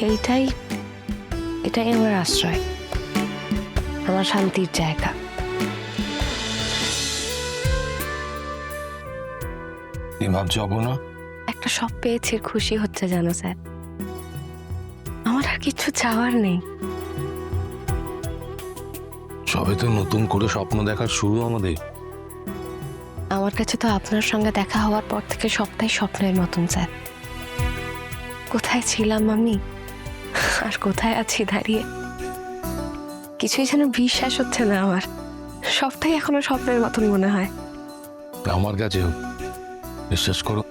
এইটাই এটাই আমার আশ্রয়, আমার শান্তির জায়গা। কি ভাবছো অপর্ণা? একটা সব পেয়েছি, খুশি হচ্ছে জানো স্যার। আমার আর কিছু চাওয়ার নেই। সবে তো নতুন করে স্বপ্ন দেখার শুরু আমাদের। আমার কাছে তো আপনার সঙ্গে দেখা হওয়ার পর থেকে সবটাই স্বপ্নের মতন স্যার। কোথায় ছিলাম আমি আর কোথায় আছি দাঁড়িয়ে, কিছুই যেন বিশ্বাস হচ্ছে না আমার। সবটাই এখনো স্বপ্নের মতন মনে হয়। আমার কাছেও বিশ্বাস করো,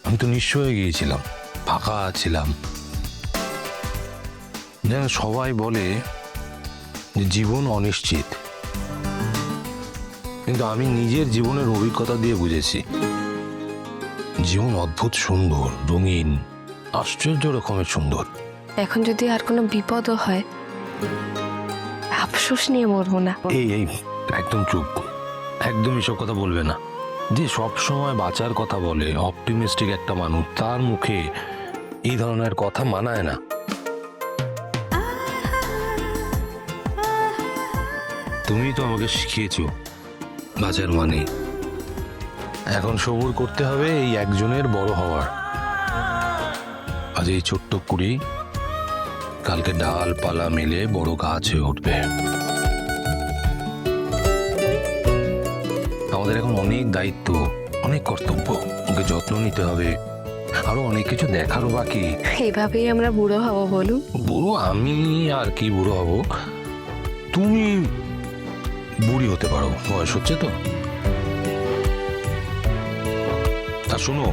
আমি তো নিঃস্ব হয়ে গিয়েছিলাম, ফাঁকা ছিলাম। যেন সবাই বলে যে জীবন অনিশ্চিত, কিন্তু আমি নিজের জীবনের অভিজ্ঞতা দিয়ে বুঝেছি জীবন অদ্ভুত সুন্দর, রঙিন, আশ্চর্য রকমের সুন্দর। এখন যদি আর কোনো বিপদও হয়, আফসোস নিয়ে মরবো না। এই এই একদম চুপ, একদম এসব কথা বলবে না। যে সব সময় বাঁচার কথা বলে, অপটিমিস্টিক একটা মানুষ, তার মুখে এই ধরনের কথা মানায় না। তুমি তো আমাকে শিখিয়েছো বাঁচার মানে। এখন সবুর করতে হবে এই একজনের বড় হওয়ার। আজ এই ছোট্ট কুড়ি কালকে ডালপালা মেলে বড় গাছ হয়ে উঠবে। আমাদের এখন অনেক দায়িত্ব, অনেক কর্তব্য, ওকে যত্ন নিতে হবে, আরো অনেক কিছু দেখারও বাকি। এইভাবেই আমরা বুড়ো হব বলুন? বুড়ো আমি আর কি বুড়ো হব, তুমি বুড়ি হতে পারো, বয়স হচ্ছে তো। তা শোনো,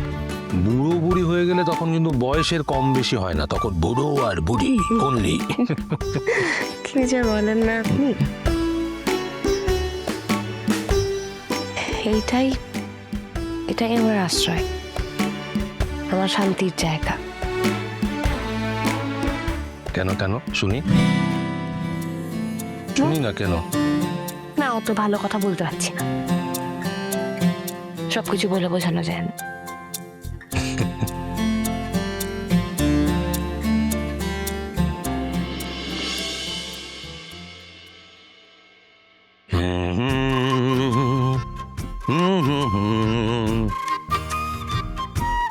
বুড়ো বুড়ি হয়ে গেলে তখন কিন্তু বয়সের কম বেশি হয় না, তখন বুড়ো আর বুড়ি অনলি। কি যে বলেন না আপনি। এইটাই এটাই আমার আশ্রয়, আমার শান্তির জায়গা। কেন কেন শুনি, শুনি না কেন? না, অত ভালো কথা বলতে পারছি না, সবকিছু বলে বোঝানো যায় না।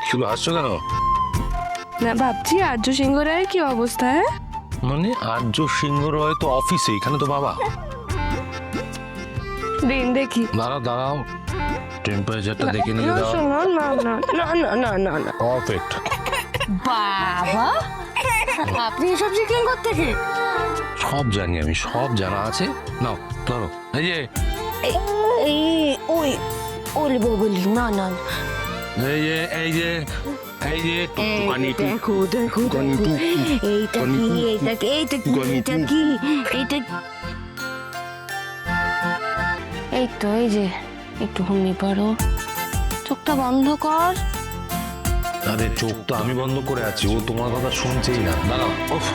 শুধু হাসছো কেন? না, ভাবছি আর্য সিংহ রায়ের কি অবস্থা। হ্যাঁ, মানে আর্য সিংহ রয় তো অফিসে, এখানে তো বাবা। দিন দেখি। দাঁড়াও দাঁড়াও, টেম্পারেচারটা দেখে নিয়ে দাও। না না না না না না না না। পারফেক্ট। বাবা, আপনি এসব শিখলেন কোত্থেকে? সব জানি আমি, সব জানা আছে। নাও ধরো, এই যে ওই বলবো বলি না না। এই যে এই যে এই যে টুকটুকানি দেখো দেখো দেখো, এইটা কি এইটা কি এইটা কি এইটা কি এইটা। এই তো, এই যে একটু ঘুমিয়ে পড়ো, চোখটা বন্ধ কর। আরে চোখ তো আমি বন্ধ করে আছি, ও তোমার কথা শুনছেই না। দাঁড়াও, উফ,